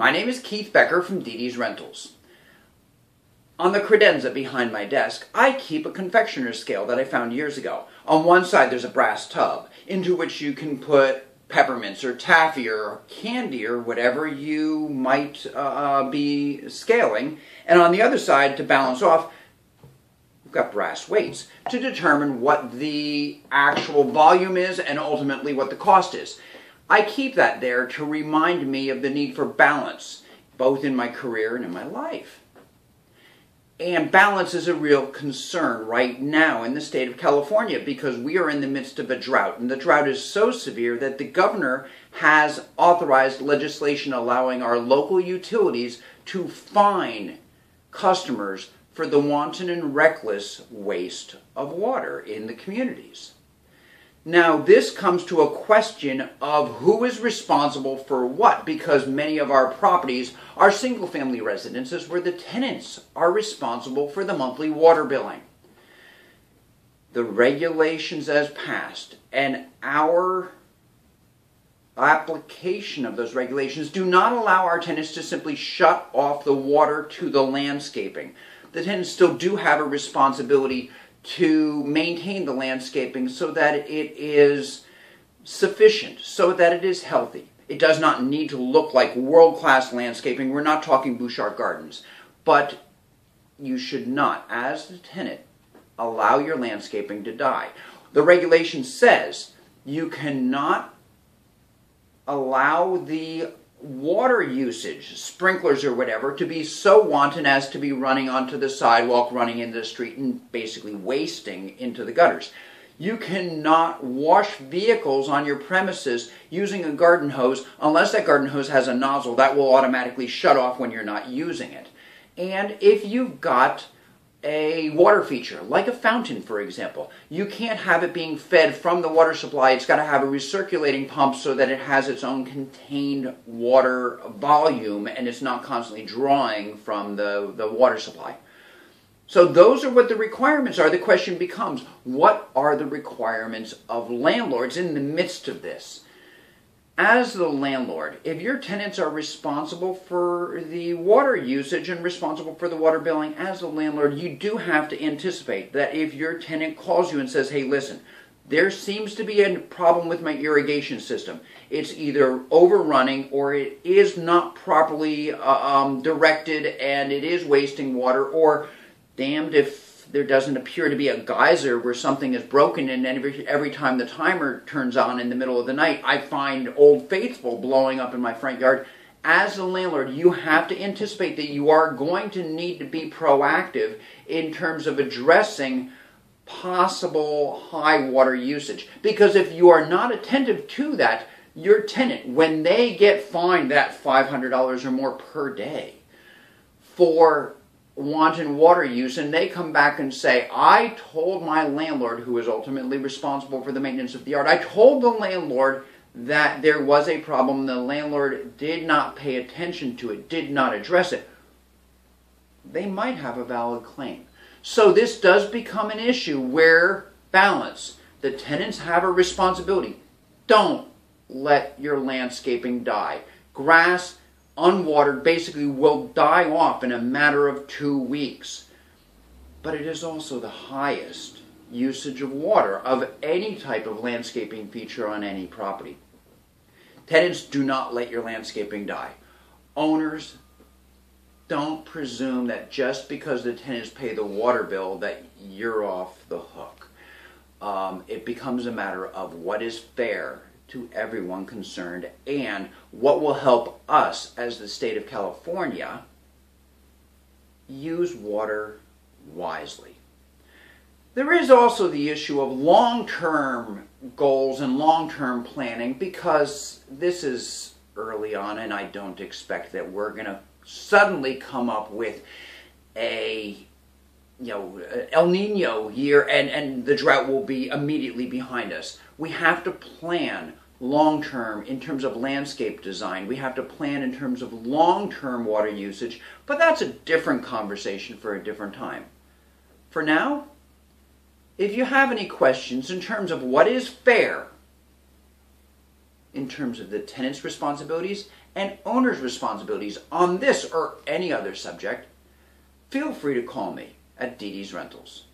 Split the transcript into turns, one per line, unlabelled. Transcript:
My name is Keith Becker from Dee Rentals. On the credenza behind my desk, I keep a confectioner scale that I found years ago. On one side there's a brass tub into which you can put peppermints or taffy or candy or whatever you might be scaling. And on the other side, to balance off, we've got brass weights to determine what the actual volume is and ultimately what the cost is. I keep that there to remind me of the need for balance, both in my career and in my life. And balance is a real concern right now in the state of California because we are in the midst of a drought. And the drought is so severe that the governor has authorized legislation allowing our local utilities to fine customers for the wanton and reckless waste of water in the communities. Now, this comes to a question of who is responsible for what, because many of our properties are single-family residences where the tenants are responsible for the monthly water billing. The regulations as passed and our application of those regulations do not allow our tenants to simply shut off the water to the landscaping. The tenants still do have a responsibility to maintain the landscaping so that it is sufficient, so that it is healthy. It does not need to look like world-class landscaping. We're not talking Bouchard Gardens. But you should not, as the tenant, allow your landscaping to die. The regulation says you cannot allow the water usage, sprinklers or whatever, to be so wanton as to be running onto the sidewalk, running into the street, and basically wasting into the gutters. You cannot wash vehicles on your premises using a garden hose unless that garden hose has a nozzle that will automatically shut off when you're not using it. And if you've got a water feature, like a fountain, for example, you can't have it being fed from the water supply. It's got to have a recirculating pump so that it has its own contained water volume and it's not constantly drawing from the water supply. So those are what the requirements are. The question becomes, what are the requirements of landlords in the midst of this? As the landlord, if your tenants are responsible for the water usage and responsible for the water billing, as the landlord, you do have to anticipate that if your tenant calls you and says, hey, listen, there seems to be a problem with my irrigation system. It's either overrunning or it is not properly directed and it is wasting water, or damned if there doesn't appear to be a geyser where something is broken, and every time the timer turns on in the middle of the night, I find Old Faithful blowing up in my front yard. As a landlord, you have to anticipate that you are going to need to be proactive in terms of addressing possible high water usage. Because if you are not attentive to that, your tenant, when they get fined that $500 or more per day for wanton water use, and they come back and say, I told my landlord, who is ultimately responsible for the maintenance of the yard, I told the landlord that there was a problem, the landlord did not pay attention to it, did not address it, they might have a valid claim. So this does become an issue where balance. The tenants have a responsibility. Don't let your landscaping die. Grass, unwatered, basically will die off in a matter of 2 weeks. But it is also the highest usage of water of any type of landscaping feature on any property. Tenants, do not let your landscaping die. Owners, don't presume that just because the tenants pay the water bill that you're off the hook. It becomes a matter of what is fair to everyone concerned and what will help us as the state of California use water wisely. There is also the issue of long-term goals and long-term planning, because this is early on and I don't expect that we're going to suddenly come up with a El Nino year and the drought will be immediately behind us. We have to plan long-term in terms of landscape design. We have to plan in terms of long-term water usage, but that's a different conversation for a different time. For now, if you have any questions in terms of what is fair in terms of the tenant's responsibilities and owner's responsibilities on this or any other subject, feel free to call me at Dee Dee's Rentals.